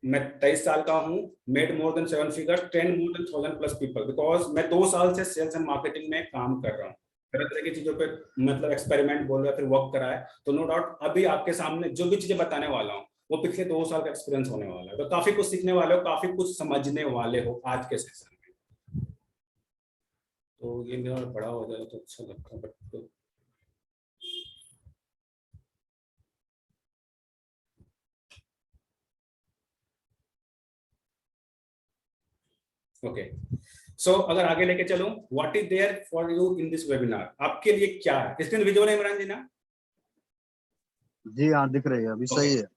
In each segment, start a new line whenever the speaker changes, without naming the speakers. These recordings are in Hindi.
मैं 23 साल का हूँ, made more than 7 figures, train more than 1000 plus people, because मैं 2 साल से सेल्स एंड मार्केटिंग में काम कर रहा हूँ, तरह तरह की चीजों पे मतलब एक्सपेरिमेंट बोल रहा है, फिर वर्क करा है। तो नो डाउट अभी आपके सामने जो भी चीजें बताने वाला हूँ वो पिछले 2 साल का एक्सपीरियंस होने वाला है, तो काफी कुछ सीखने वाले हो, काफी कुछ समझने वाले हो आज के सेशन में। तो ये मेरा बड़ा हो जाए तो अच्छा लगता है, बट ओके। सो अगर आगे लेके चलूं, what is there for you in this webinar, आपके लिए क्या है? स्क्रीन विजुअल है इमरान जी ना?
जी हाँ, दिख रही है अभी, सही है।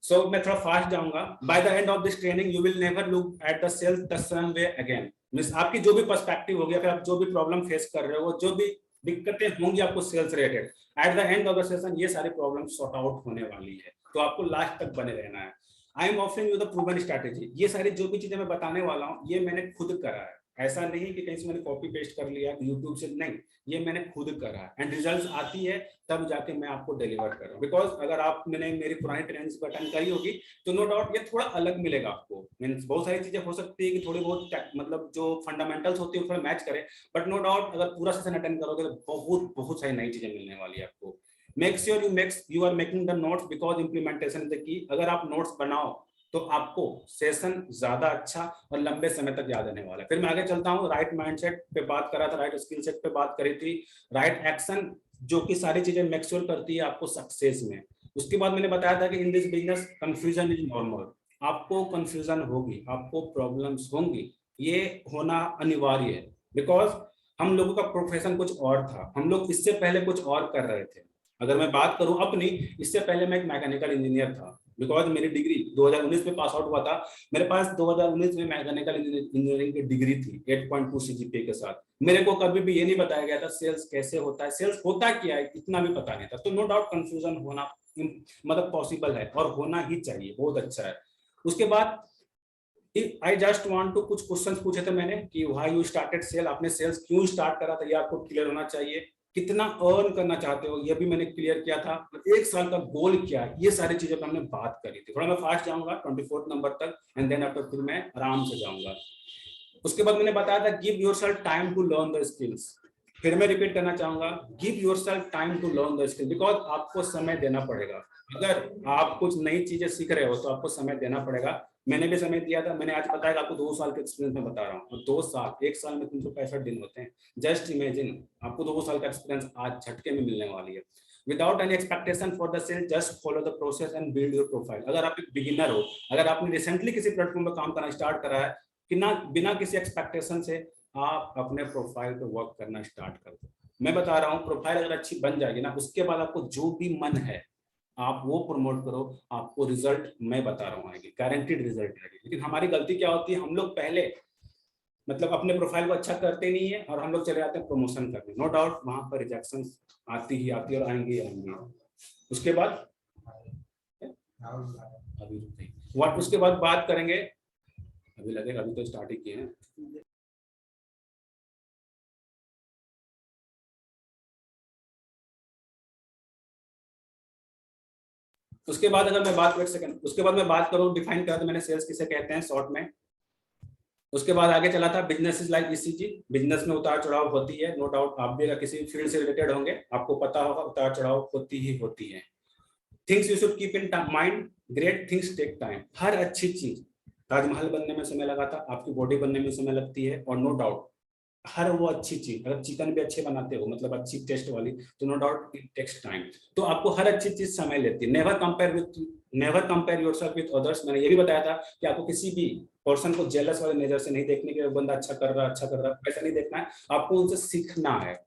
सो मैं थोड़ा फास्ट जाऊंगा। By the end of this training you will never look at the sales the same way again. Means आपकी जो भी पर्सपेक्टिव हो गया, फिर आप जो भी प्रॉब्लम फेस कर रहे हो, जो भी दिक्कतें होंगी आपको sales related, at the end of the session ये सारी प्रॉब्लम सॉर्ट आउट होने वाली है। तो आपको लास्ट तक बने रहना है। I am offering you the proven strategy. ये सारी जो भी चीजें मैं बताने वाला हूँ ये मैंने खुद करा है, ऐसा नहीं कि कहीं से मैंने कॉपी पेस्ट कर लिया यूट्यूब से, नहीं, ये मैंने खुद करा है। एंड रिजल्ट्स आती है तब जाके मैं आपको डिलीवर कर रहा हूँ। बिकॉज अगर आपने मेरी पुरानी ट्रेनिंग्स को अटेंड करी होगी तो नो डाउट ये थोड़ा अलग मिलेगा आपको। मीन्स बहुत सारी चीजें हो सकती है कि थोड़ी बहुत मतलब जो फंडामेंटल्स होती है थोड़ा मैच करे, बट नो डाउट अगर पूरा सेशन अटेंड करोगे तो बहुत बहुत सारी नई चीजें मिलने वाली है आपको। Make sure you are making the notes, because implementation is the key. अगर आप नोट्स बनाओ तो आपको सेशन ज्यादा अच्छा और लंबे समय तक याद रहने वाला है। फिर मैं आगे चलता हूँ। राइट माइंडसेट पे बात करा था, राइट स्किल सेट पे बात करी थी, राइट एक्शन जो कि सारी चीजें मेक श्योर करती है आपको सक्सेस में। उसके बाद मैंने बताया था कि in this business confusion is normal. आपको कंफ्यूजन होगी, आपको प्रॉब्लम्स होंगी, ये होना अनिवार्य है। बिकॉज हम लोगों का प्रोफेशन कुछ और था, हम लोग इससे पहले कुछ और कर रहे थे। अगर मैं बात करूं अपनी, इससे पहले मैं एक मैकेनिकल इंजीनियर था। बिकॉज मेरी डिग्री 2019 में पास आउट हुआ था, मेरे पास 2019 में मैकेनिकल इंजीनियरिंग की डिग्री थी 8.2 सीजीपीए के साथ। मेरे को कभी भी ये नहीं बताया गया था सेल्स कैसे होता है, सेल्स होता क्या है, इतना भी पता नहीं था। तो नो डाउट कंफ्यूजन होना मतलब पॉसिबल है और होना ही चाहिए, बहुत अच्छा है। उसके बाद आई जस्ट वांट टू, कुछ क्वेश्चंस पूछे थे मैंने कि व्हाई यू स्टार्टेड सेल, आपने सेल्स क्यों स्टार्ट करा था, ये आपको क्लियर होना चाहिए। कितना अर्न करना चाहते हो ये भी मैंने क्लियर किया था। 1 साल का गोल क्या है, ये सारी चीजें पर हमने बात करी थी। थोड़ा मैं फास्ट जाऊंगा 24 नंबर तक, एंड देन आफ्टर फिर मैं आराम से जाऊंगा। उसके बाद मैंने बताया था give yourself time to learn the skills. फिर मैं रिपीट करना चाहूंगा, give yourself time to learn the skill, because आपको समय देना पड़ेगा। अगर आप कुछ नई चीजें सीख रहे हो तो आपको समय देना पड़ेगा। मैंने भी समय दिया था। मैंने आज बताया आपको 2 साल के एक्सपीरियंस में बता रहा हूँ, और 2 साल, 1 साल में 365 दिन होते हैं। जस्ट इमेजिन आपको 2 साल का एक्सपीरियंस आज झटके में मिलने वाली है। Without any expectation for the sale, just follow the process and build your profile. अगर आप एक बिगिनर हो, अगर आपने रिसेंटली किसी प्लेटफॉर्म पर काम करना स्टार्ट करा है, कि ना बिना किसी एक्सपेक्टेशन से आप अपने प्रोफाइल पे वर्क करना स्टार्ट कर दो। मैं बता रहा हूँ प्रोफाइल अगर अच्छी बन जाएगी ना, उसके बाद आपको जो भी मन है आप वो प्रमोट करो, आपको रिजल्ट मैं बता रहा हूँ आएगी, गारंटीड रिजल्ट आएगी। लेकिन हमारी गलती क्या होती है, हम लोग पहले मतलब अपने प्रोफाइल को अच्छा करते नहीं है और हम लोग चले जाते हैं प्रमोशन करने। नो डाउट वहां पर रिजेक्शन आती ही आती है और आएंगे आएंगे। उसके बाद अभी व्हाट, उसके बाद बात करेंगे, अभी लगेगा, अभी तो स्टार्ट ही किए हैं। उसके बाद अगर मैं बात, एक सेकंड, उसके बाद मैं बात करूं, डिफाइन करा था मैंने सेल्स किसे कहते हैं शॉर्ट में। उसके बाद आगे चला था business is like ECG. Business में उतार चढ़ाव होती है, नो डाउट। आप भी अगर किसी फील्ड से रिलेटेड होंगे आपको पता होगा उतार चढ़ाव होती ही होती है। Things you should keep in mind, great things take time. हर अच्छी चीज, ताजमहल बनने में समय लगा था, आपकी बॉडी बनने में समय लगती है, और नो डाउट हर वो अच्छी चीज, अगर चिकन भी अच्छे बनाते हो मतलब अच्छी टेस्ट वाली, तो no doubt it takes time. तो आपको हर अच्छी चीज समय लेती है। Never compare yourself with others. मैंने ये भी बताया था कि आपको किसी भी पर्सन को जेलस वाले नजर से नहीं देखने के, बंदा अच्छा कर रहा है, ऐसा नहीं देखना है, आपको उनसे सीखना है।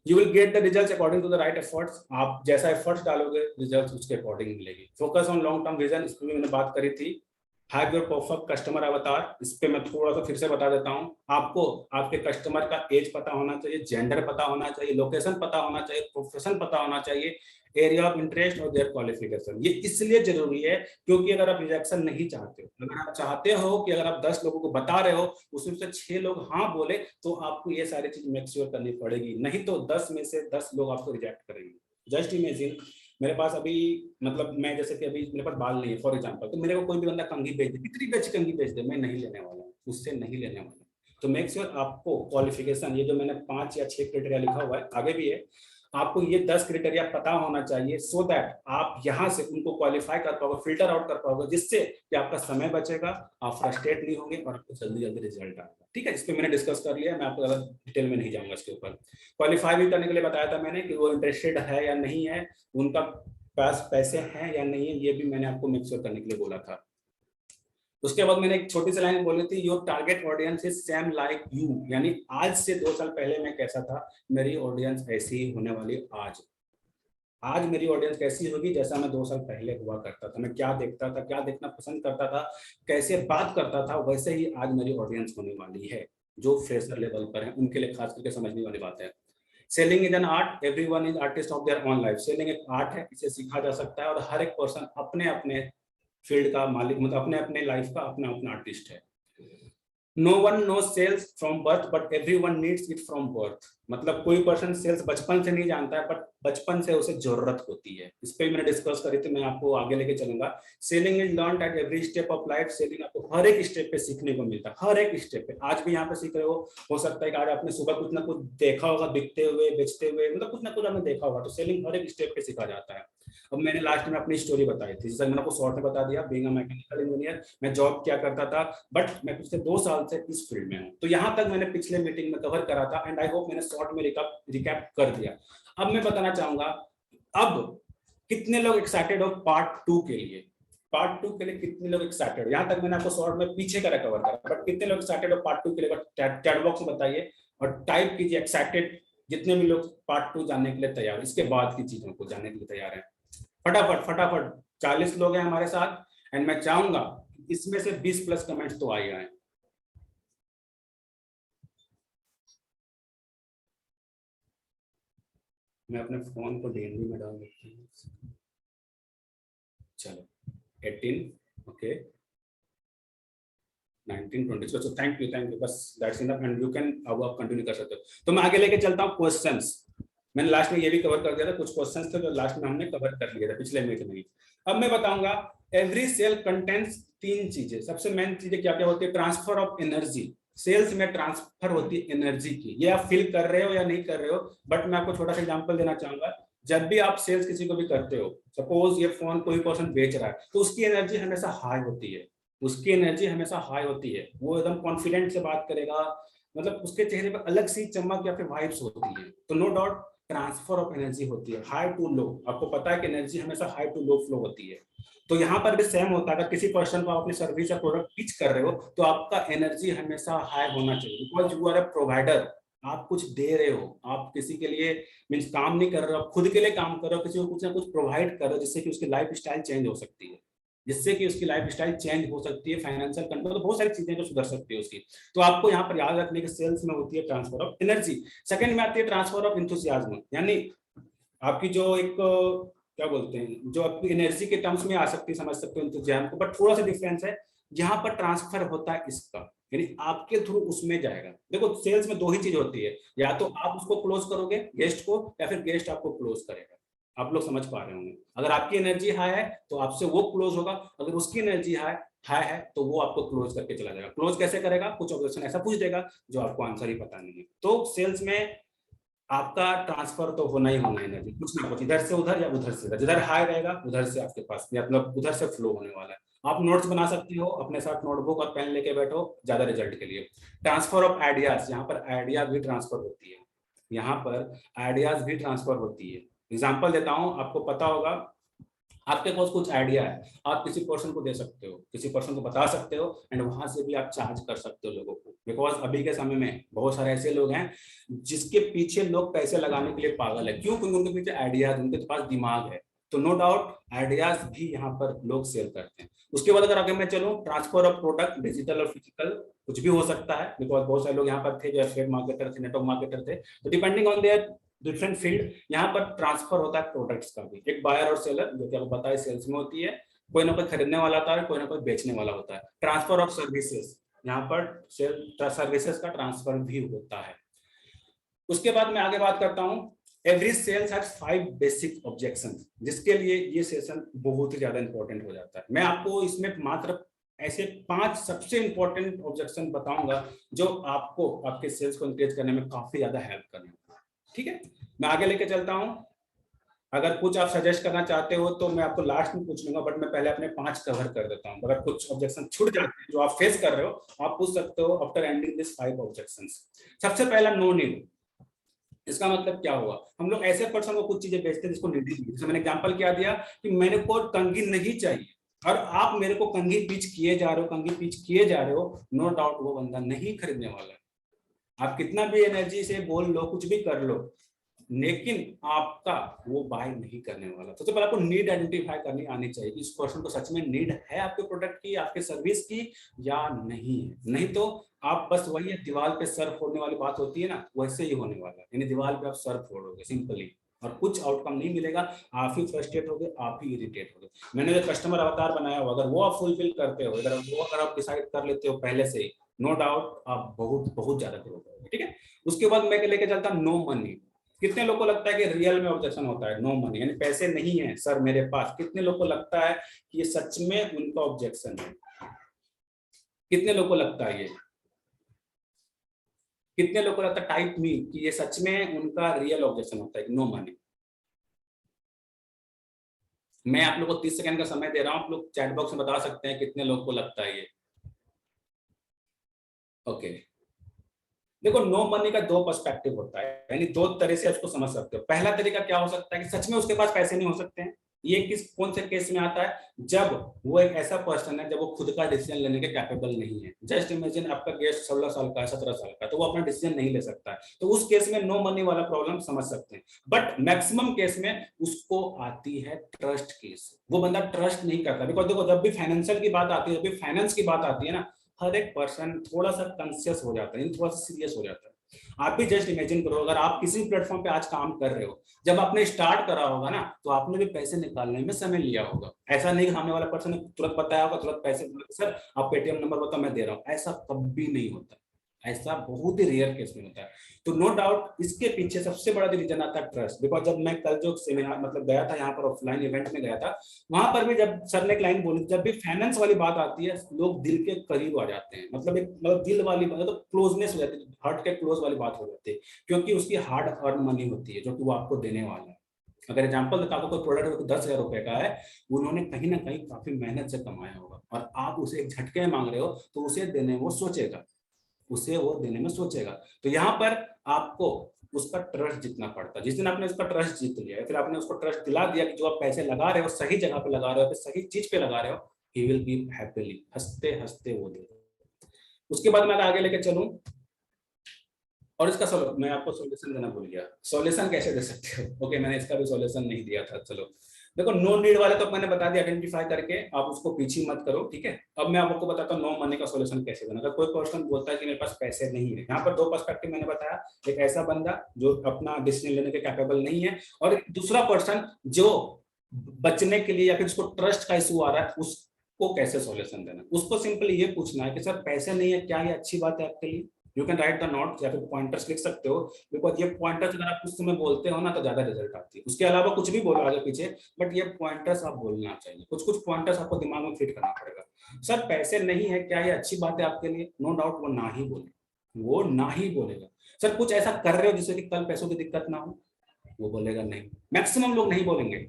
You will get the results according to the right efforts. आप जैसा एफर्ट्स डालोगे रिजल्ट्स उसके अकॉर्डिंग मिलेगी। Focus on long term vision, इस पर मैंने बात करी थी। हैव योर परफेक्ट कस्टमर अवतार, इस पे मैं थोड़ा सा फिर से बता देता हूँ। आपको आपके कस्टमर का एज पता होना चाहिए, जेंडर पता होना चाहिए, लोकेशन पता होना चाहिए, प्रोफेशन पता होना चाहिए, एरिया ऑफ इंटरेस्ट और देयर क्वालिफिकेशन। ये इसलिए जरूरी है क्योंकि अगर आप रिजेक्शन नहीं चाहते हो, अगर आप चाहते हो कि अगर आप 10 लोगों को बता रहे हो उसमें से 6 लोग हाँ बोले, तो आपको ये सारी चीज मेक श्योर करनी पड़ेगी, नहीं तो 10 में से 10 लोग आपको रिजेक्ट करेंगे। जस्ट इमेजिन मेरे पास अभी मतलब मैं जैसे कि अभी मेरे पास बाल नहीं है फॉर एग्जांपल, तो मेरे को कोई भी बंदा कंघी बेच दे, कितनी भी अच्छी कंघी बेच दे, मैं नहीं लेने वाला हूँ, उससे नहीं लेने वाला। तो मेक श्योर आपको क्वालिफिकेशन, ये जो मैंने 5 या 6 क्राइटेरिया लिखा हुआ है, आगे भी है, आपको ये 10 क्राइटेरिया पता होना चाहिए, सो दैट आप यहाँ से उनको क्वालिफाई कर पाओगे, फिल्टर आउट कर पाओगे, जिससे कि आपका समय बचेगा, आप फ्रस्ट्रेट नहीं होंगे और आपको जल्दी जल्दी रिजल्ट आएगा। ठीक है, इस पे मैंने डिस्कस कर लिया, मैं आपको ज्यादा डिटेल में नहीं जाऊंगा इसके ऊपर। क्वालिफाई भी करने के लिए बताया था मैंने कि वो इंटरेस्टेड है या नहीं है, उनका पास पैसे हैं या नहीं है, ये भी मैंने आपको मेक श्योर करने के लिए बोला था। उसके बाद मैंने एक छोटी सी लाइन बोली थी, your target audience is same like you, यानी आज से 2 साल पहले मैं कैसा था, मेरी ऑडियंस ऐसी ही होने वाली आज। आज मेरी ऑडियंस कैसी होगी जैसा मैं 2 साल पहले हुआ करता था, मैं क्या देखता था, क्या देखना पसंद करता था, कैसे बात करता था, वैसे ही आज मेरी ऑडियंस होने वाली है, जो फ्रेशर लेवल पर है उनके लिए खास करके समझने वाली बात है। Selling is an art, everyone is artist of their own life. Selling एक आर्ट है, इसे सीखा जा सकता है और हर एक पर्सन अपने अपने फील्ड का मालिक, मतलब अपने अपने लाइफ का अपना अपना आर्टिस्ट है। No one knows sales from birth but everyone needs it from birth, मतलब कोई पर्सन सेल्स बचपन से नहीं जानता है, बट बचपन से उसे जरूरत होती है। इस पे मैंने डिस्कस करी थी, मैं आपको आगे लेके चलूंगा। Selling is learned at every step of life, selling आपको हर एक स्टेप पे सीखने को मिलता है, हर एक स्टेप पे। आज भी यहाँ पे सीख रहे हो सकता है कि आज आपने सुबह कुछ ना कुछ देखा होगा, बिकते हुए, बेचते हुए, मतलब कुछ ना कुछ आपने देखा होगा, तो सेलिंग हर एक स्टेप पे सीखा जाता है। अब मैंने लास्ट में अपनी स्टोरी बताई थी, जैसे मैंने आपको शॉर्ट में बता दिया, बीइंग अ मैकेनिकल इंजीनियर, मैं जॉब क्या करता था, बट मैं पिछले 2 साल से इस फील्ड में हूँ। तो यहाँ तक मैंने पिछले मीटिंग में कवर करा था, एंड आई होप मैंने शॉर्ट में रिकैप कर दिया। अब मैं बताना चाहूंगा, अब कितने लोग एक्साइटेड हो पार्ट 2 के लिए, पार्ट 2 के लिए कितने लोग एक्साइटेड? यहाँ तक मैंने आपको शॉर्ट में पीछे का कवर करा, बट कितने लोग एक्साइटेड हो पार्ट 2 के लिए? चैट बॉक्स में बताइए और टाइप कीजिए एक्साइटेड, जितने भी लोग पार्ट 2 जानने के लिए तैयार, इसके बाद की चीजों को जानने के लिए तैयार है। फटाफट फटाफट, 40 लोग हैं हमारे साथ, एंड मैं चाहूंगा इसमें से 20 प्लस कमेंट्स तो आए आए। मैं अपने फोन को डीएनडी में डाल देता हूँ। चलो 18, ओके, 19, 20, so थैंक यू, बस that's enough and you can, अब आप कंटिन्यू कर सकते हो। तो मैं आगे लेके चलता हूँ क्वेश्चंस। मैंने लास्ट में ये भी कवर कर दिया था, कुछ क्वेश्चंस थे जो लास्ट में हमने कवर कर लिया था पिछले मीट में। अब मैं बताऊंगा, एवरी सेल कंटेंट्स 3 चीजें, सबसे मेन चीजें क्या क्या होती है? ट्रांसफर ऑफ एनर्जी, सेल्स में ट्रांसफर होती है एनर्जी की, ये आप फील कर रहे हो या नहीं कर रहे हो, बट मैं आपको छोटा सा एग्जांपल देना चाहूंगा। जब भी आप सेल्स किसी को भी करते हो, सपोज ये फोन कोई पर्सन बेच रहा है, तो उसकी एनर्जी हमेशा हाई होती है, उसकी एनर्जी हमेशा हाई होती है, वो एकदम कॉन्फिडेंट से बात करेगा, मतलब उसके चेहरे पर अलग सी चमक या फिर वाइब्स होती है। तो no doubt transfer of energy होती है, हाई टू लो। आपको पता है कि एनर्जी हमेशा हाई टू लो फ्लो होती है। तो यहाँ पर भी सेम होता है, अगर किसी पर्सन को आप अपनी सर्विस या प्रोडक्ट पिच कर रहे हो, तो आपका एनर्जी हमेशा हाई होना चाहिए, because you are a provider, आप कुछ दे रहे हो, आप किसी के लिए मीन्स काम नहीं कर रहे हो, आप खुद के लिए काम कर रहे हो, किसी को कुछ ना कुछ प्रोवाइड कर रहे हो, जिससे कि उसकी लाइफ स्टाइल चेंज हो सकती है, जिससे कि उसकी लाइफ स्टाइल चेंज हो सकती है, फाइनेंशियल कंट्रोल, तो बहुत सारी चीजें जो सुधर सकती है उसकी। तो आपको यहाँ पर याद रखने की सेल्स में होती है ट्रांसफर ऑफ एनर्जी। सेकंड में आती है ट्रांसफर ऑफ एंथुसियाज्म, यानी आपकी जो एक क्या बोलते हैं, जो आपकी एनर्जी के टर्म्स में आ सकती है, समझ सकते हो एंथुसियाज्म को, बट थोड़ा सा डिफरेंस है, जहां पर ट्रांसफर होता है इसका, यानी आपके थ्रू उसमें जाएगा। देखो सेल्स में 2 ही चीज होती है, या तो आप उसको क्लोज करोगे गेस्ट को, या फिर गेस्ट आपको क्लोज करेगा। आप लोग समझ पा रहे होंगे, अगर आपकी एनर्जी हाई है तो आपसे वो क्लोज होगा, अगर उसकी एनर्जी हाई है तो वो आपको क्लोज करके चला जाएगा। क्लोज कैसे करेगा? कुछ ऑब्जेक्शन ऐसा पूछ देगा जो आपको आंसर ही पता नहीं है। तो सेल्स में आपका ट्रांसफर तो होना ही होना है एनर्जी, कुछ ना कुछ, इधर से उधर या उधर से, जिधर हाई रहेगा उधर से आपके पास, मतलब उधर से फ्लो होने वाला है। आप नोट्स बना सकते हो, अपने साथ नोटबुक और पेन लेके बैठो ज्यादा रिजल्ट के लिए। ट्रांसफर ऑफ आइडियाज, यहाँ पर आइडिया भी ट्रांसफर होती है, यहाँ पर आइडियाज भी ट्रांसफर होती है। एग्जाम्पल देता हूँ, आपको पता होगा, आपके पास कुछ आइडिया है, आप किसी पर्सन को दे सकते हो, किसी पर्सन को बता सकते हो, एंड वहां से भी आप चार्ज कर सकते हो लोगों को, बिकॉज अभी के समय में बहुत सारे ऐसे लोग हैं जिसके पीछे लोग पैसे लगाने के लिए पागल है। क्यों? क्योंकि उनके पीछे आइडियाज, उनके पास दिमाग है। तो नो डाउट आइडियाज भी यहाँ पर लोग सेल करते हैं। उसके बाद अगर आगे मैं चलूँ, ट्रांसफर ऑफ प्रोडक्ट, डिजिटल और फिजिकल, कुछ भी हो सकता है, बिकॉज बहुत सारे लोग यहाँ पर थे जो एफिलिएट मार्केटर थे, नेटवर्क मार्केटर थे, तो depending on their different field, यहाँ पर ट्रांसफर होता है प्रोडक्ट्स का भी। एक बायर और सेलर, जो कि आपको पता है सेल्स में होती है, कोई ना कोई खरीदने वाला होता है, कोई ना कोई बेचने वाला होता है। ट्रांसफर ऑफ सर्विसेज, यहाँ पर सेल सर्विसेज का ट्रांसफर भी होता है। उसके बाद मैं आगे बात करता हूँ every sales has 5 basic objections, जिसके लिए ये सेशन बहुत ही ज्यादा इंपॉर्टेंट हो जाता है। मैं आपको इसमें मात्र ऐसे 5 सबसे इंपॉर्टेंट ऑब्जेक्शन बताऊंगा जो आपको आपके सेल्स को इंक्रीज करने में काफी ज्यादा हेल्प करेंगे। ठीक है, मैं आगे लेके चलता हूं। अगर कुछ आप सजेस्ट करना चाहते हो तो मैं आपको लास्ट में पूछ लूंगा, बट मैं पहले अपने 5 कवर कर देता हूं। अगर कुछ ऑब्जेक्शन छूट जाते हैं जो आप फेस कर रहे हो, आप पूछ सकते हो आफ्टर एंडिंग दिस 5 ऑब्जेक्शंस। सबसे पहला, नो नीड। इसका मतलब क्या हुआ? हम लोग ऐसे पर्सन को कुछ चीजें बेचते हैं जिसको नीड नहीं है। जैसे मैंने एग्जांपल क्या दिया कि मेरे को कंघी नहीं चाहिए और आप मेरे को कंघी पीच किए जा रहे हो, कंघी पीच किए जा रहे हो, नो डाउट वो बंदा नहीं खरीदने वाला है। आप कितना भी एनर्जी से बोल लो, कुछ भी कर लो, लेकिन आपका वो बाय नहीं करने वाला। सबसे पहले आपको नीड आइडेंटिफाई करनी आनी चाहिए कि इस पर्सन को सच में नीड है आपके प्रोडक्ट की, आपके सर्विस की या नहीं है। नहीं तो आप बस वही है, दीवार पे सर फोड़ने वाली बात होती है ना, वैसे ही होने वाला है। यानी दीवार पे आप सर फोड़ोगे सिंपली, और कुछ आउटकम नहीं मिलेगा। आप ही फ्रस्ट्रेट होगे, आप ही इरिटेट होगे। मैंने जो कस्टमर अवतार बनाया हो, अगर वो आप फुलफिल करते हो, अगर आप डिसाइड कर लेते हो पहले से ही, नो डाउट आप बहुत बहुत ज्यादा ग्रो करोगे। ठीक है, उसके बाद मैं लेके चलता हूं नो मनी। कितने लोगों को लगता है कि रियल में ऑब्जेक्शन होता है नो मनी, यानी पैसे नहीं है सर मेरे पास? कितने लोगों को लगता है कि ये सच में उनका ऑब्जेक्शन है? कितने लोगों को लगता है ये? कितने लोगों को लगता है, टाइप मी, कि ये सच में उनका रियल ऑब्जेक्शन होता है नो मनी? मैं आप लोगों को 30 सेकंड का समय दे रहा हूं, आप लोग चैट बॉक्स में बता सकते हैं कितने लोगों को लगता है ये। ओके, देखो नो मनी का 2 पर्सपेक्टिव होता है, यानी 2 तरह से उसको समझ सकते हो। पहला तरीका क्या हो सकता है कि सच में उसके पास पैसे नहीं हो सकते हैं। ये कौन से केस में आता है? जब वो एक ऐसा पर्सन है जब वो खुद का डिसीजन लेने के कैपेबल नहीं है। जस्ट इमेजिन आपका गेस्ट 16 साल का है, 17 साल का, तो वो अपना डिसीजन नहीं ले सकता है, तो उस केस में नो मनी वाला प्रॉब्लम समझ सकते हैं। बट मैक्सिमम केस में उसको आती है ट्रस्ट केस। वो बंदा ट्रस्ट नहीं करता, बिकॉज देखो जब भी फाइनेंशियल की बात आती है, जब भी फाइनेंस की बात आती है ना, हर एक पर्सन थोड़ा सा कॉन्शियस हो जाता है, थोड़ा सा सीरियस हो जाता है। आप भी जस्ट इमेजिन करो, अगर आप किसी प्लेटफॉर्म पे आज काम कर रहे हो, जब आपने स्टार्ट करा होगा ना, तो आपने भी पैसे निकालने में समय लिया होगा। ऐसा नहीं कि सामने वाला पर्सन ने तुरंत बताया होगा, तुरंत पैसे, सर आप पेटीएम नंबर बताओ मैं दे रहा हूँ, ऐसा कभी नहीं होता। ऐसा बहुत ही रेयर केस में होता है। तो नो डाउट इसके पीछे सबसे बड़ा रीजन आता है ट्रस्ट। बिकॉज जब मैं कल जो सेमिनार मतलब गया था यहाँ पर, ऑफलाइन इवेंट में गया था, वहां पर भी जब सर ने एक लाइन बोली, जब भी फाइनेंस वाली बात आती है लोग दिल के करीब आ जाते हैं। मतलब एक दिल वाली मतलब क्लोजनेस हो जाती है, हार्ट के क्लोज वाली बात हो जाती है, क्योंकि उसकी हार्ड अर्न मनी होती है जो कि वो आपको देने वाला है। अगर एग्जाम्पल देता हूं, कोई प्रोडक्ट 10,000 रुपए का है, उन्होंने कहीं ना कहीं काफी मेहनत से कमाया होगा, और आप उसे एक झटके में मांग रहे हो, तो उसे देने में वो सोचेगा, उसे वो देने में सोचेगा। तो यहाँ पर आपको उसका ट्रस्ट जीतना पड़ता है। जिस दिन आपने उसका ट्रस्ट जीत लिया, फिर आपने उसको ट्रस्ट दिला दिया कि जो आप पैसे लगा रहे हो सही जगह पे लगा रहे हो, सही चीज पे लगा रहे हो, ही विल गिव हैप्पीली, हंसते हंसते वो दे। उसके बाद मैं आगे लेके चलूं, और इसका मैं आपको सॉल्यूशन देना भूल गया। सॉल्यूशन कैसे दे सकते हो? ओके, मैंने इसका भी सॉल्यूशन नहीं दिया था। चलो देखो, नो नीड वाले तो मैंने बता दिया, आइडेंटिफाई करके आप उसको पीछे मत करो। ठीक है, अब मैं आपको बताता हूँ नो मनी का सॉल्यूशन कैसे देना। अगर कोई पर्सन बोलता है कि मेरे पास पैसे नहीं है, यहाँ पर 2 पर्सपेक्टिव मैंने बताया। एक ऐसा बंदा जो अपना डिसीजन लेने के कैपेबल नहीं है, और एक दूसरा पर्सन जो बचने के लिए या फिर उसको ट्रस्ट का इशू आ रहा है, उसको कैसे सॉल्यूशन देना। उसको सिंपली ये पूछना है कि सर पैसे नहीं है, क्या ये अच्छी बात है आपके लिए? You can write the note या फिर पॉइंटर्स लिख सकते हो, बिकॉज ये पॉइंटर्स अगर आप कुछ समय बोलते हो ना तो ज्यादा रिजल्ट आती है। उसके अलावा कुछ भी बोलो आगे पीछे, बट ये पॉइंटर्स आप बोलना चाहिए। कुछ कुछ पॉइंटर्स आपको दिमाग में फिट करना पड़ेगा। सर पैसे नहीं है, क्या ये अच्छी बात है आपके लिए? नो डाउट वो ना ही बोले, वो ना ही बोलेगा। सर कुछ ऐसा कर रहे हो जिससे कि कल पैसों की दिक्कत ना हो? वो बोलेगा नहीं। मैक्सिमम लोग नहीं बोलेंगे।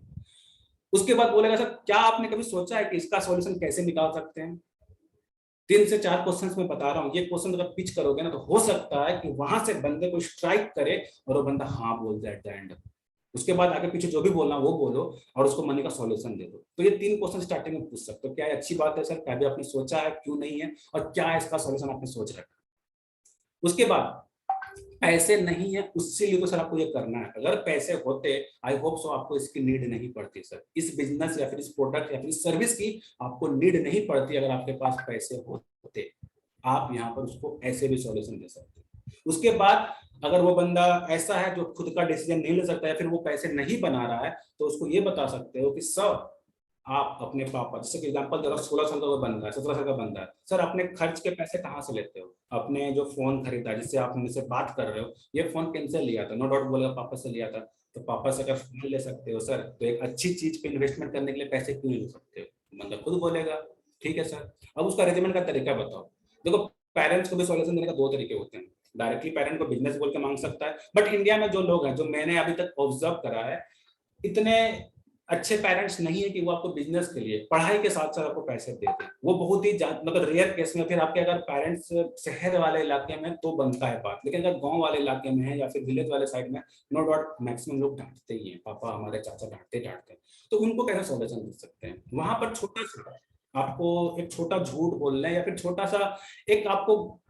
उसके बाद बोलेगा सर क्या आपने कभी सोचा है कि इसका सॉल्यूशन कैसे निकाल सकते हैं? 3 से 4 क्वेश्चंस में बता रहा हूँ, ये क्वेश्चन अगर पिच करोगे ना, तो हो सकता है कि वहां से बंदे को स्ट्राइक करे और वो बंदा हाँ बोल जाए एट द एंड। उसके बाद आगे पीछे जो भी बोलना वो बोलो और उसको मनी का सॉल्यूशन दे दो। तो ये 3 क्वेश्चन स्टार्टिंग में पूछ सकते हो। क्या अच्छी बात है सर? क्या भी आपने सोचा है? क्यों नहीं है? और क्या इसका सॉल्यूशन आपने सोच रखा? उसके बाद पैसे नहीं है, उससे लिए तो सर आपको ये करना है। अगर पैसे होते, आई होप सो आपको इसकी नीड नहीं पड़ती सर। इस बिजनेस या फिर इस प्रोडक्ट या फिर इस सर्विस की आपको नीड नहीं पड़ती अगर आपके पास पैसे होते। आप यहाँ पर उसको ऐसे भी सॉल्यूशन दे सकते हैं। उसके बाद अगर वो बंदा ऐसा है जो खुद का डिसीजन नहीं ले सकता या फिर वो पैसे नहीं बना रहा है, तो उसको ये बता सकते हो कि सर आप अपने पापा, जैसे कि एग्जांपल दे रहा हूं, 16 साल का वो बंदा है, 17 साल का बंदा है, सर अपने खर्च के पैसे कहाँ से लेते हो? अपने जो फोन खरीदा जिससे आप मुझसे बात कर रहे हो, ये फोन किनसे लिया था? नो डाउट बोलेगा पापा से लिया था। तो पापा से अगर फोन ले सकते हो सर, तो एक अच्छी चीज पे इन्वेस्टमेंट करने के लिए पैसे क्यों नहीं ले सकते हो? मतलब खुद बोलेगा ठीक है सर। अब उसका अरेंजमेंट का तरीका बताओ। देखो, पेरेंट्स को भी सॉल्यूशन देने का दो तरीके होते हैं। डायरेक्टली पेरेंट को बिजनेस बोल के मांग सकता है, बट इंडिया में जो लोग हैं, जो मैंने अभी तक ऑब्जर्व करा है, इतने अच्छे पेरेंट्स नहीं है कि वो आपको बिजनेस के लिए पढ़ाई के साथ साथ आपको पैसे दे दें। वो बहुत ही मतलब रेयर केस में, फिर आपके अगर पेरेंट्स शहर वाले इलाके में तो बनता है बात, लेकिन अगर गांव वाले इलाके में है या फिर विलेज वाले साइड में, नो डाउट मैक्सिमम लोग डांटते ही हैं, पापा हमारे चाचा डांटते डांटते हैं। तो उनको कैसे सॉल्यूशन दे सकते हैं? वहां पर छोटा सा आपको एक छोटा झूठ बोलना है, या फिर छोटा सा एक आपको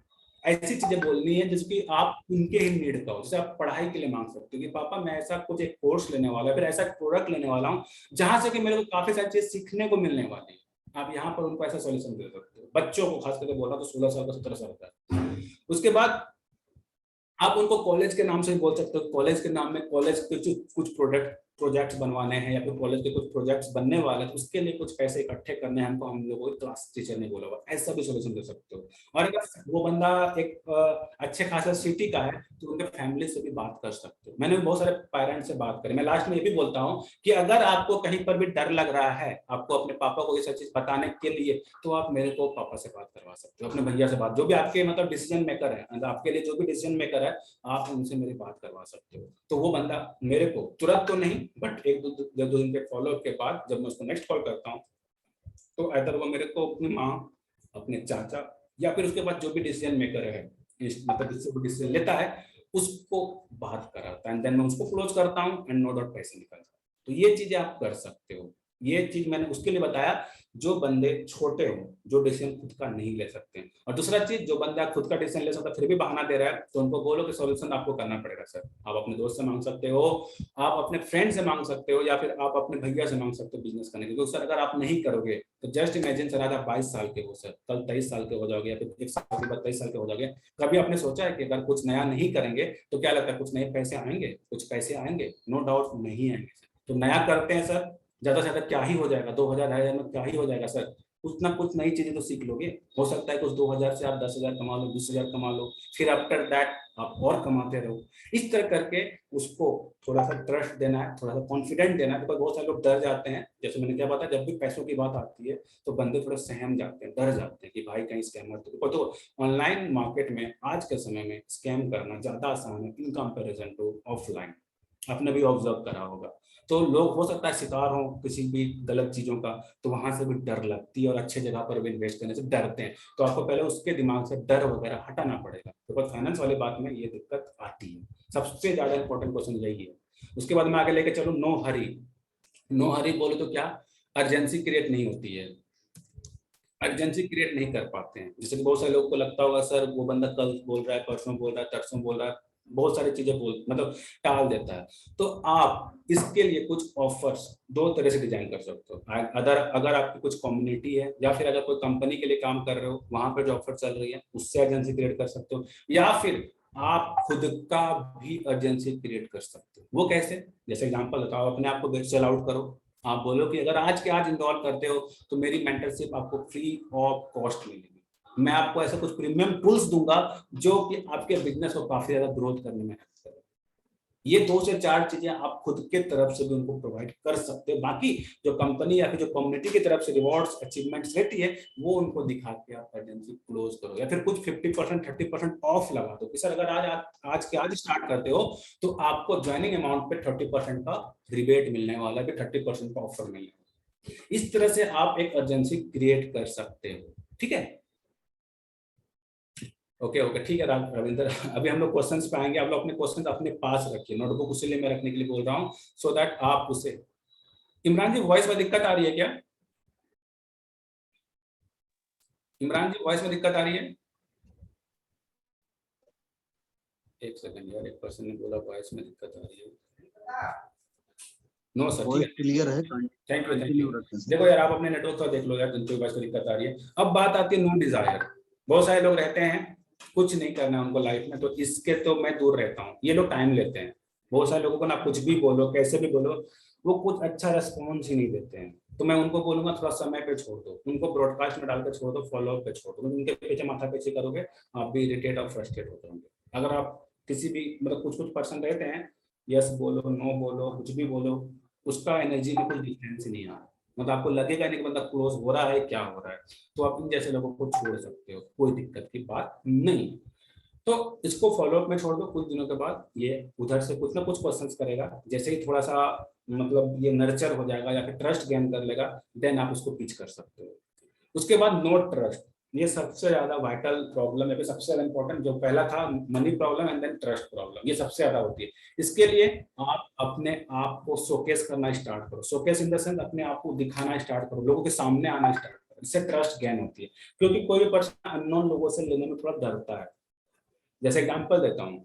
ऐसी चीजें बोलनी है जिसकी आप उनके ही नीड का हो। जैसे आप पढ़ाई के लिए मांग सकते हो कि पापा मैं ऐसा कुछ एक कोर्स लेने वाला, फिर ऐसा प्रोडक्ट लेने वाला हूँ जहां से कि मेरे को काफी सारी चीज सीखने को मिलने वाली है। आप यहाँ पर उनको ऐसा सॉल्यूशन दे सकते हो। बच्चों को खास करके बोल रहा तो 16 साल का 17 साल का। उसके बाद आप उनको कॉलेज के नाम से भी बोल सकते हो। कॉलेज के नाम में कॉलेज के कुछ प्रोजेक्ट्स बनवाने हैं, या फिर कॉलेज के कुछ प्रोजेक्ट्स बनने वाले हैं, उसके लिए कुछ पैसे इकट्ठे करने हैं हमको, हम लोगों को क्लास टीचर ने बोला हुआ, ऐसा भी सोल्यूशन दे सकते हो। और अगर वो बंदा एक अच्छे खासा सिटी का है तो उनके फैमिली से भी बात कर सकते हो। मैंने भी बहुत सारे पेरेंट्स से बात करी। मैं लास्ट में ये भी बोलता हूँ कि अगर आपको कहीं पर भी डर लग रहा है आपको अपने पापा को ये सब चीज बताने के लिए, तो आप मेरे को पापा से बात करवा सकते हो, अपने भैया से बात, जो भी आपके मतलब डिसीजन मेकर है, आपके लिए जो भी डिसीजन मेकर है, आप उनसे मेरी बात करवा सकते हो। तो वो बंदा मेरे को तुरंत तो नहीं, बट एक दो दिन के फॉलोअप के बाद जब मैं उसको नेक्स्ट कॉल करता हूँ, तो अदर वो मेरे को अपनी माँ, अपने चाचा, या फिर उसके बाद जो भी डिसीजन मेकर है, मतलब जिससे वो डिसीजन लेता है, उसको बात कराता है, एंड देन मैं उसको क्लोज करता हूँ, एंड नो डाउट पैसे निकलता है। तो ये चीजें आप कर सकते हो। ये चीज मैंने उसके लिए बताया जो बंदे छोटे हो, जो डिसीजन खुद का नहीं ले सकते हैं। और दूसरा चीज, जो बंदा खुद का डिसीजन ले सकता फिर भी बहाना दे रहा है, तो उनको बोलो कि सॉल्यूशन आपको करना पड़ेगा सर। आप अपने दोस्त से मांग सकते हो, आप अपने फ्रेंड से मांग सकते हो, या फिर आप अपने भैया से मांग सकते हो बिजनेस करने के लिए। सर अगर आप नहीं करोगे तो जस्ट इमेजिन सर, आज आप 22 साल के हो सर, कल 23 साल के हो जाओगे, या फिर एक साल के बाद 23 साल के हो जाओगे। कभी आपने सोचा है कि अगर कुछ नया नहीं करेंगे तो क्या लगता है कुछ नए पैसे आएंगे? कुछ पैसे आएंगे? नो डाउट नहीं आएंगे। तो नया करते हैं सर, ज्यादा से ज्यादा क्या ही हो जाएगा, 2000 ढाई हजार में क्या ही हो जाएगा सर? कुछ ना कुछ नई चीजें तो सीख लोगे। हो सकता है कुछ 2000 से आप 10,000 कमा लो, 20,000 कमा लो, फिर आफ्टर दैट आप और कमाते रहो। इस तरह करके उसको थोड़ा सा ट्रस्ट देना है, थोड़ा सा कॉन्फिडेंट देना है। बिकॉज बहुत सारे लोग डर जाते हैं, जैसे मैंने क्या बताया, जब भी पैसों की बात आती है तो बंदे थोड़ा सहम जाते हैं, डर जाते हैं कि भाई कहीं स्कैमर तो ऑनलाइन मार्केट में आज के समय में स्कैम करना ज्यादा आसान है इन कंपेरिजन टू ऑफलाइन। आपने भी ऑब्जर्व करा होगा। तो लोग हो सकता है शिकार हो किसी भी गलत चीजों का, तो वहां से भी डर लगती है, और अच्छे जगह पर भी इन्वेस्ट करने से डरते हैं। तो आपको पहले उसके दिमाग से डर वगैरह हटाना पड़ेगा। तो फाइनेंस वाली बात में ये दिक्कत आती है। सबसे ज्यादा इंपॉर्टेंट क्वेश्चन यही है। उसके बाद मैं आगे लेके चलूँ, नो हरी। नो हरी बोले तो क्या, अर्जेंसी क्रिएट नहीं होती है, अर्जेंसी क्रिएट नहीं कर पाते हैं। जैसे कि बहुत सारे लोगों को लगता होगा सर वो बंदा कल बोल रहा है, परसों बोल रहा है, तरसों बोल रहा है, बहुत सारी चीजें बोल मतलब टाल देता है। तो आप इसके लिए कुछ ऑफर्स दो तरह से डिजाइन कर सकते हो। अगर आपकी कुछ कम्युनिटी है, या फिर अगर कोई कंपनी के लिए काम कर रहे हो, वहां पर जो ऑफर चल रही है उससे अर्जेंसी क्रिएट कर सकते हो, या फिर आप खुद का भी अर्जेंसी क्रिएट कर सकते हो। वो कैसे? जैसे एग्जांपल बताओ, अपने आप को सेल आउट करो। आप बोलो कि अगर आज के आज इनरोल करते हो तो मेरी मेंटरशिप आपको फ्री ऑफ कॉस्ट मिलेगी। मैं आपको ऐसा कुछ प्रीमियम टूल्स दूंगा जो कि आपके बिजनेस को काफी ज्यादा ग्रोथ करने में हेल्प करेगा। ये 2 से 4 चीजें आप खुद के तरफ से भी उनको प्रोवाइड कर सकते हो। बाकी जो कंपनी या फिर जो कम्युनिटी की तरफ से रिवॉर्ड्स अचीवमेंट्स रहती है, वो उनको दिखा के आप अर्जेंसी क्लोज करो, या फिर कुछ 50% 30% ऑफ लगा दो कि सर अगर आज के आज स्टार्ट करते हो तो आपको ज्वाइनिंग अमाउंट पे 30% का रिबेट मिलने वाला है, 30% का ऑफर मिलने वाला है। इस तरह से आप एक अर्जेंसी क्रिएट कर सकते हो। ठीक है, ओके ओके, ठीक है रविंदर। अभी हम लोग क्वेश्चंस पे आएंगे। आप लोग अपने क्वेश्चंस अपने पास रखिए, नोटबुक उसी मैं रखने के लिए बोल रहा हूँ, सो दैट आप उसे। इमरान जी वॉइस में दिक्कत आ रही है क्या? इमरान जी वॉइस में दिक्कत आ रही है? एक सेकंड यार, एक पर्सन ने बोला वॉइस में दिक्कत आ रही है। नो सर, ठीक
वॉइस
है,
क्लियर है,
थैंक यू।
रखें सर।
देखो यार, आप अपने नेटवर्क का देख लो यार, जिनको वॉइस में दिक्कत आ रही है। अब बात आती है नो डिजायर। बहुत सारे लोग रहते हैं कुछ नहीं करना है उनको लाइफ में, तो इसके तो मैं दूर रहता हूँ। ये लोग टाइम लेते हैं। बहुत सारे लोगों को ना कुछ भी बोलो, कैसे भी बोलो, वो कुछ अच्छा रेस्पॉन्स ही नहीं देते हैं। तो मैं उनको बोलूंगा थोड़ा समय पे छोड़ दो, उनको ब्रॉडकास्ट में डालकर छोड़ दो, फॉलो अप पे छोड़ दो। उनके पीछे माथा पीछे करोगे, आप भी इरिटेट और फ्रस्ट्रेट हो जाओगे। अगर आप किसी भी मतलब कुछ कुछ पर्सन रहते हैं यस बोलो, नो बोलो, कुछ भी बोलो, उसका एनर्जी में कोई डिफरेंस नहीं आ रहा। मतलब आपको लगेगा नहीं कि बंदा क्लोज हो रहा है, क्या हो रहा है, तो आप इन जैसे लोगों को छोड़ सकते हो, कोई दिक्कत की बात नहीं। तो इसको फॉलोअप में छोड़ दो, कुछ दिनों के बाद ये उधर से कुछ ना कुछ क्वेश्चंस करेगा, जैसे ही थोड़ा सा मतलब ये नर्चर हो जाएगा या फिर ट्रस्ट गेन कर लेगा, देन आप उसको पिच कर सकते हो। उसके बाद नो ट्रस्ट, ये सबसे ज्यादा वाइटल प्रॉब्लम है, सबसे ज्यादा इंपॉर्टेंट। जो पहला था money problem and then trust problem, ये सबसे ज्यादा होती है। इसके लिए आप अपने आप को शोकेस करना स्टार्ट करो, शोकेस इन द सेंस अपने आप को दिखाना स्टार्ट करो, लोगों के सामने आना स्टार्ट करो, इससे ट्रस्ट गेन होती है। क्योंकि कोई भी पर्सन अननोन लोगों से लेने में थोड़ा डरता है। जैसे एग्जांपल देता हूँ,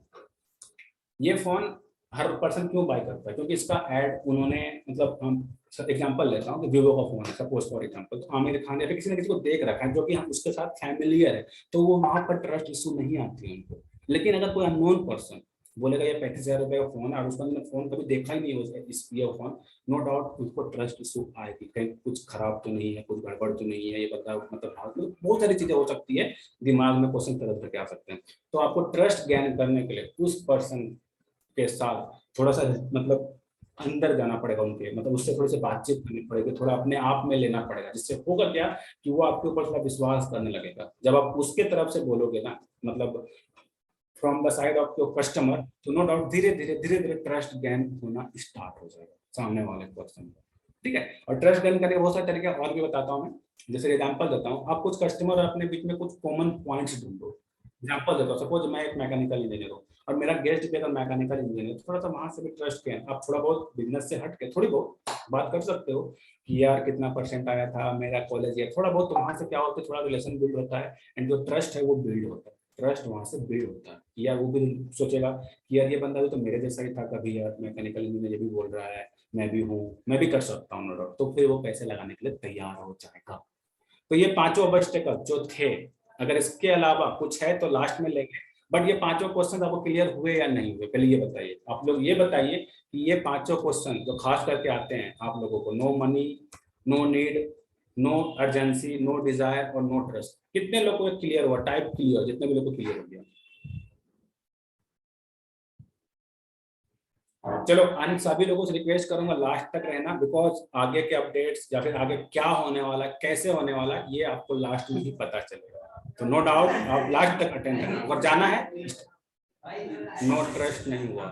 ये फोन हर पर्सन क्यों बाय करता है, क्योंकि इसका एड उन्होंने, मतलब हम एग्जांपल लेता हूँ कि वीवो का फोन है सपोज फॉर एग्जांपल, तो आमिर खान या फिर किसी ने किसी को देख रखा है जो कि हम उसके साथ फैमिलियर है, तो वो वहां पर ट्रस्ट इशू नहीं आती है उनको। लेकिन अगर कोई अननोन पर्सन बोलेगा ये 35,000 रुपए का फोन है और उसका मैंने फोन कभी देखा ही नहीं है, इस ये फोन, नो डाउट उसको ट्रस्ट इशू आएगी, कहीं कुछ खराब तो नहीं है, कुछ गड़बड़ तो नहीं है, ये बंदा मतलब बहुत सारी चीजें हो सकती है, दिमाग में क्वेश्चन तरह तरह के आ सकते हैं। तो आपको ट्रस्ट गेन करने के लिए उस पर्सन के साथ थोड़ा सा मतलब अंदर जाना पड़ेगा, उनके मतलब उससे थोड़ी सी बातचीत करनी पड़ेगी, थोड़ा अपने आप में लेना पड़ेगा, जिससे होगा क्या कि वो आपके ऊपर थोड़ा विश्वास करने लगेगा। जब आप उसके तरफ से बोलोगे ना, मतलब from the side of your customer, तो नो डाउट धीरे धीरे ट्रस्ट गेन होना स्टार्ट हो जाएगा सामने वाले पर्सन को। ठीक है, और ट्रस्ट गेन करने के बहुत सारे तरीके और भी बताता हूँ मैं। जैसे एग्जांपल देता हूँ, आप कुछ कस्टमर और अपने बीच में कुछ कॉमन पॉइंट्स ढूंढो। एग्जांपल देता हूँ, सपोज मैं एक मैकेनिकल इंजीनियर हूँ और मेरा गेस्ट भी अगर मैकेनिकल इंजीनियर, थोड़ा सा वहां से भी ट्रस्ट गेन, आप थोड़ा बहुत बिजनेस से हट के थोड़ी बहुत बात कर सकते हो कि यार कितना परसेंट आया था मेरा कॉलेज, या थोड़ा बहुत, तो वहां से क्या होता है, थोड़ा रिलेशन बिल्ड होता है एंड जो ट्रस्ट है वो बिल्ड होता है, ट्रस्ट वहां से बिल्ड होता है। यार वो भी सोचेगा कि यार ये बंदा भी तो मेरे जैसा ही था कभी, यार मैकेनिकल इंजीनियर भी बोल रहा है, मैं भी हूँ, मैं भी कर सकता हूँ नो डाउट, तो फिर वो पैसे लगाने के लिए तैयार हो जाएगा। तो ये पांचों ऑब्स्टेकल जो थे, अगर इसके अलावा कुछ है तो लास्ट में लेंगे, बट ये पांचों क्वेश्चन आपको क्लियर हुए या नहीं हुए, पहले ये बताइए। आप लोग ये बताइए कि ये पांचों क्वेश्चन जो खास करके आते हैं आप लोगों को, no money, no need, no urgency, no desire और नो ट्रस्ट, कितने लोगों को क्लियर हुआ? टाइप क्लियर, जितने भी लोगों को क्लियर हो गया। चलो, इन सभी लोगों से रिक्वेस्ट करूंगा लास्ट तक रहना, बिकॉज आगे के अपडेट्स या फिर आगे क्या होने वाला, कैसे होने वाला, ये आपको लास्ट में ही पता चलेगा। तो नो डाउट आप लास्ट तक अटेंड करना, अगर जाना है। नो ट्रस्ट नहीं हुआ,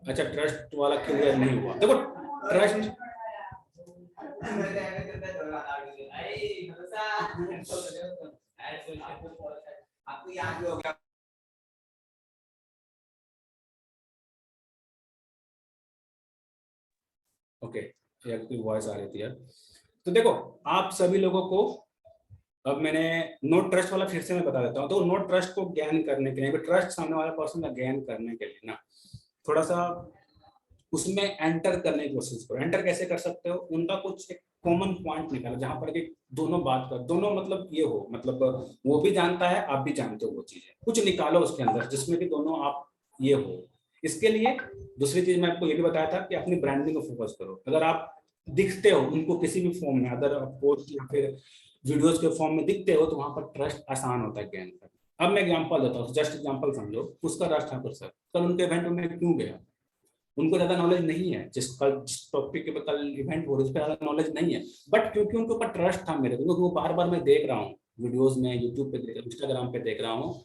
अच्छा ट्रस्ट वाला क्लियर नहीं हुआ। देखो ट्रस्ट, ओके, आपकी वॉइस आ रही थी यार। तो देखो आप सभी लोगों को, अब मैंने नो ट्रस्ट वाला फिर से मैं बता देता हूँ। तो नो ट्रस्ट को गेन करने के लिए, ट्रस्ट सामने वाला पर्सन का गेन करने के लिए ना, थोड़ा सा उसमें एंटर करने की कोशिश करो। एंटर कैसे कर सकते हो? उनका कुछ एक कॉमन पॉइंट निकालो जहां पर कि दोनों बात कर, दोनों मतलब ये हो, मतलब वो भी जानता है आप भी जानते हो वो चीजें, कुछ निकालो उसके अंदर जिसमें कि दोनों आप ये हो। इसके लिए दूसरी चीज मैं आपको ये भी बताया था कि अपनी ब्रांडिंग को फोकस करो। अगर आप दिखते हो उनको किसी भी फॉर्म में, अगर पोस्ट या फिर वीडियोज के फॉर्म में दिखते हो, तो वहां पर ट्रस्ट आसान होता है गेन करना। अब मैं एग्जांपल देता हूँ, जस्ट एग्जांपल समझो। उसका राज ठाकुर सर, कल उनके इवेंट में क्यों गया? उनको ज्यादा नॉलेज नहीं है, जिस टॉपिक के कल इवेंट हो रहा है उस पर ज्यादा नॉलेज नहीं है, बट क्योंकि उनके ऊपर ट्रस्ट था मेरे को, क्योंकि वो बार बार मैं देख रहा हूँ वीडियोस में, यूट्यूब पे देख रहा हूँ, इंस्टाग्राम पे देख रहा हूँ,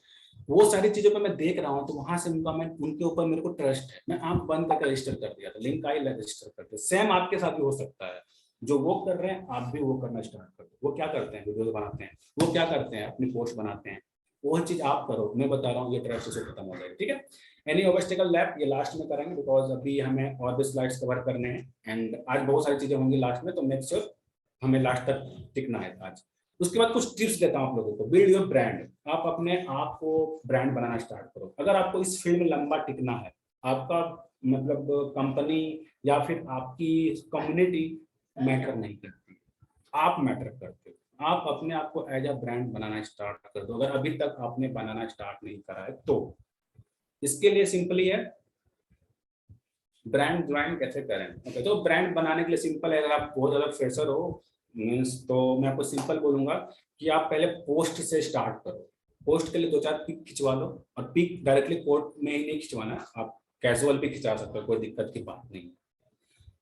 वो सारी चीजों पे मैं देख रहा हूँ, तो वहां से उनका, मैं उनके ऊपर मेरे को ट्रस्ट है, मैं आंख बंद करके रजिस्टर कर दिया था, लिंक आई रजिस्टर कर दिया। सेम आपके साथ भी हो सकता है, जो वो कर रहे हैं आप भी वो करना स्टार्ट कर दो। वो क्या करते हैं? वीडियो बनाते हैं, वो क्या करते हैं? अपनी पोस्ट बनाते हैं, वो चीज आप करो। मैं बता रहा हूँ ये ट्रस्ट से खत्म हो जाएगा। ठीक है, एनी ऑब्स्टेकल लैप ये लास्ट में करेंगे, बिकॉज अभी हमें और भी स्लाइड्स कवर करने हैं एंड आज बहुत सारी चीजें होंगी लास्ट में, तो मेक श्योर हमें लास्ट तक टिकना है आज। उसके बाद कुछ टिप्स देता हूँ आप लोगों को। बिल्ड योर ब्रांड, आप अपने आप को ब्रांड बनाना स्टार्ट करो। अगर आपको इस फील्ड में लंबा टिकना है, आपका मतलब कंपनी या फिर आपकी कम्युनिटी मैटर नहीं करती, आप मैटर करते हो। आप अपने आप को एज अ ब्रांड बनाना स्टार्ट कर दो, अगर अभी तक आपने बनाना स्टार्ट नहीं करा है तो। इसके लिए सिंपली है, ब्रांड ज्वाइन कैसे करें। ओके, तो ब्रांड बनाने के लिए सिंपल है। अगर आप बहुत ज्यादा फ्रेशर हो मीन्स, तो मैं आपको सिंपल बोलूंगा कि आप पहले पोस्ट से स्टार्ट करो। पोस्ट के लिए 2-4 पिक खिंचवा लो, और पिक डायरेक्टली कोट में ही नहीं खिंचवाना, आप कैजुअल भी खिंचा सकते हो, कोई दिक्कत की बात नहीं।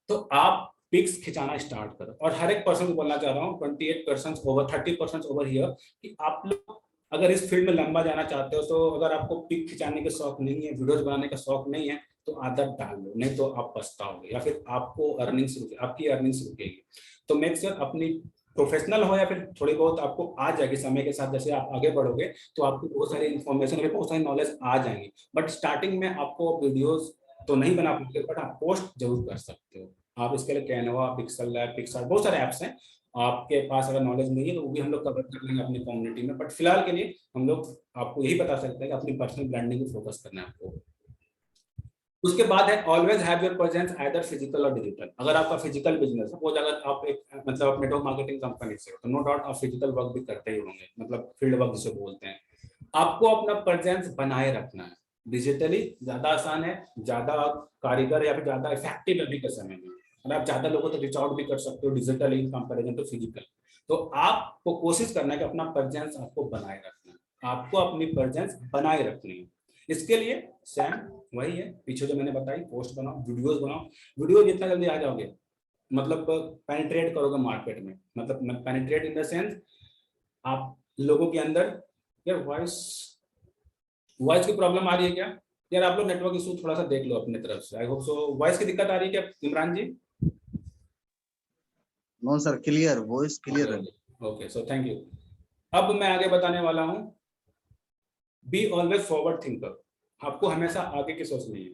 तो आप पिक्स खिंचाना स्टार्ट करो। और हर एक पर्सन को बोलना चाह रहा हूँ, 28% ओवर 30% ओवर हियर, कि आप लोग अगर इस फील्ड में लंबा जाना चाहते हो, तो अगर आपको पिक खिंचाने का शौक नहीं है, वीडियोज बनाने का शौक नहीं है, तो आदत डाल लो, नहीं तो आप पछताओगे या फिर आपकी अर्निंग्स रुकेगी। तो मेक श्योर अपनी प्रोफेशनल हो या फिर थोड़ी बहुत आपको आ जाएगी समय के साथ, जैसे आप आगे बढ़ोगे तो आपको बहुत सारी इन्फॉर्मेशन, बहुत सारी नॉलेज आ जाएंगी। बट स्टार्टिंग में आपको वीडियोज तो नहीं बना पाओगे, बट आप पोस्ट जरूर कर सकते हो। आप इसके लिए कैनवा, पिक्सल लैब, पिक्सार्ट, बहुत सारे ऐप्स हैं। आपके पास अगर नॉलेज नहीं है तो वो भी हम लोग कवर कर लेंगे अपनी कम्युनिटी में। बट फिलहाल के लिए हम लोग आपको यही बता सकते हैं कि अपनी पर्सनल ब्रांडिंग को फोकस करना है आपको। उसके बाद है always have your presence either physical और डिजिटल। अगर आपका फिजिकल बिजनेस, सपोज अगर आप एक मतलब आप नेटवर्क मार्केटिंग कंपनी से हो, तो नो डाउट आप फिजिकल वर्क भी करते ही होंगे, मतलब फील्ड वर्क जिसे बोलते हैं। आपको अपना प्रेजेंस बनाए रखना है। डिजिटली ज्यादा आसान है, ज्यादा कारीगर या फिर ज्यादा इफेक्टिव अभी के समय में, और आप ज्यादा लोगों तक रीच आउट भी कर सकते हो digitally in comparison to physical. तो आपको कोशिश करना है कि अपना प्रेजेंस आपको बनाए रखना है, आपको अपनी प्रेजेंस बनाए रखनी है। इसके लिए सैम वही है, पीछे जो मैंने बताई, पोस्ट बनाओ, वीडियोस बनाओ। वीडियो जितना जल्दी आ जाओगे, मतलब पेनिट्रेट करोगे मार्केट में, मतलब पेनिट्रेट इन द सेंस आप लोगों के अंदर। यार वॉइस वॉइस की प्रॉब्लम आ रही है क्या? यार आप लोग नेटवर्क इशू थोड़ा सा देख लो अपने तरफ से। आई होप सो। वॉइस की दिक्कत आ रही है क्या Imran ji?
No sir, clear, voice clear है।
Okay, so thank you. अब मैं आगे बताने वाला हूँ, बी ऑलवेज फॉरवर्ड थिंकर। आपको हमेशा आगे की सोचनी है।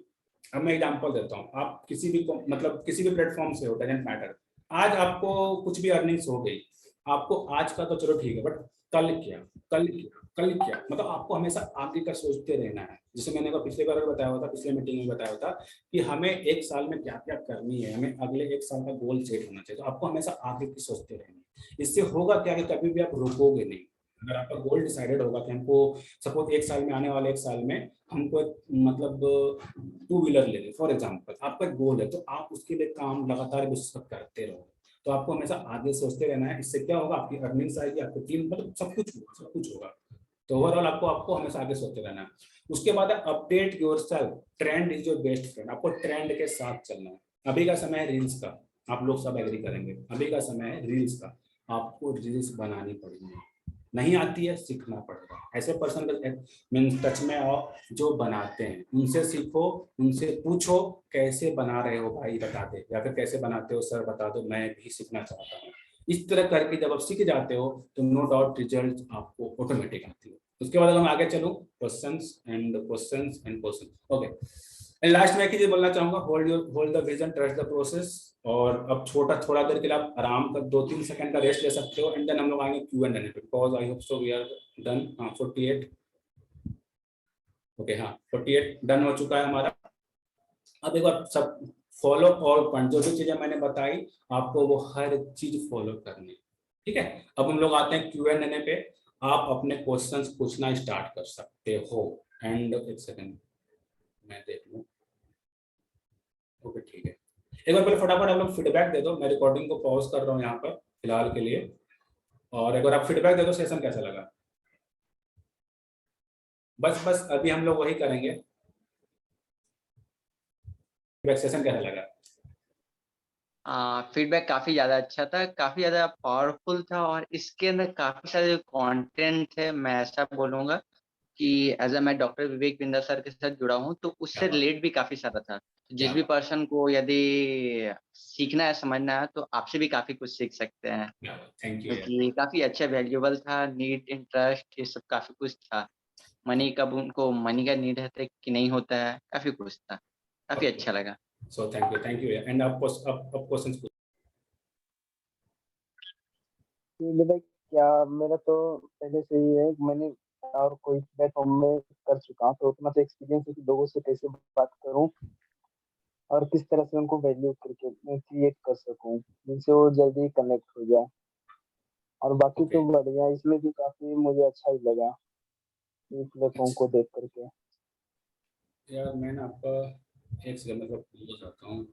अब मैं एग्जांपल देता हूँ, आप किसी भी मतलब किसी भी प्लेटफॉर्म से हो, डजंट मैटर। आज आपको कुछ भी अर्निंग्स हो गई, आपको आज का तो चलो ठीक है, बट कल क्या, कल क्या, कल क्या, मतलब आपको हमेशा आगे का सोचते रहना है। जैसे मैंने पिछले बार बताया हुआ था, पिछले मीटिंग में बताया था कि हमें एक साल में क्या क्या करनी है, हमें अगले एक साल का गोल सेट होना चाहिए। तो आपको हमेशा आगे की सोचते रहना है। इससे होगा क्या कि कभी भी आप रुकोगे नहीं। अगर आपका गोल डिसाइडेड होगा कि हमको सपोज एक साल में, आने वाले एक साल में हमको मतलब 2 व्हीलर लेने फॉर एग्जांपल, आपका गोल है, तो आप उसके लिए काम लगातार करते रहो। तो आपको हमेशा आगे सोचते रहना है। इससे क्या होगा, आपकी अर्निंग्स आएगी, आपकी टीम, मतलब सब कुछ होगा, सब कुछ होगा। तो ओवरऑल आपको आपको हमेशा आगे सोचते रहना है। उसके बाद है update yourself. Trend is your best friend. आपको ट्रेंड के साथ चलना है। अभी का समय है रील्स का, आप लोग सब एग्री करेंगे, अभी का समय है रील्स का। आपको रील्स बनानी पड़ेगी, नहीं आती है सीखना पड़ेगा। ऐसे पर्सन मीन्स टच में आओ जो बनाते हैं, उनसे सीखो, उनसे पूछो कैसे बना रहे हो भाई, बता दे, या फिर कैसे बनाते हो सर बता दो, मैं भी सीखना चाहता हूँ। इस तरह करके जब आप सीख जाते हो तो नो डाउट रिजल्ट आपको ऑटोमेटिक आती है। उसके बाद अगर मैं आगे चलूँ, questions and questions and question, okay. And last में एक चीज बोलना चाहूंगा, hold the vision, trust the process. और अब थोड़ा देर के लिए आप आराम कर 2-3 सेकंड का रेस्ट ले सकते हो, एंड देन हम लोग आएंगे Q&A पे, because I hope so we are done. 48, okay, हाँ 48 डन हो चुका है हमारा। अब एक बार सब फॉलो ऑल पॉइंट, जो भी चीजें मैंने बताई आपको वो हर चीज फॉलो करनी है, ठीक है। अब हम लोग आते हैं Q&A पे। आप अपने क्वेश्चंस पूछना स्टार्ट कर सकते हो। एंड एक सेकंड मैं देख लूँ, ओके ठीक है। एक बार पहले फटाफट आप लोग फीडबैक दे दो। मैं रिकॉर्डिंग को पॉज कर रहा हूँ यहाँ पर फिलहाल के लिए, और एक बार आप फीडबैक दे दो सेशन कैसा लगा। बस बस अभी हम लोग वही करेंगे, सेशन कैसा लगा।
फीडबैक काफी ज्यादा अच्छा था, काफी ज्यादा पावरफुल था, और इसके अंदर काफी सारे कंटेंट है। मैं ऐसा बोलूंगा कि एज मैं डॉक्टर विवेक बिंदा सर के साथ जुड़ा हूँ, तो उससे रिलेट भी काफी सारा था। जिस भी पर्सन को यदि सीखना है, समझना है, तो आपसे भी काफी कुछ सीख सकते हैं,
थैंक यू।
क्योंकि काफी अच्छा वैल्यूएबल था। नीड, इंटरेस्ट, ये सब काफी कुछ था। मनी, कब उनको मनी का नीड है कि नहीं होता है, काफी कुछ था, काफी अच्छा लगा।
सो थैंक यू। एंड आप क्वेश्चंस
भाई, क्या मेरा तो पहले से ही है, मैंने और कोई प्लेटफॉर्म में कर चुका हूँ, तो उतना तो एक्सपीरियंस है कि लोगों से कैसे बात करूँ और किस तरह से उनको वैल्यू करके क्रिएट कर सकूँ जिनसे वो जल्दी कनेक्ट हो जाए। और बाकी तो बढ़िया, इसमें भी काफी मुझे अच्छा ही लगा इस प्लेटफॉर्म को देख करके।
यार मैं ना आपका एक सेकंड मतलब भूल जाता हूँ।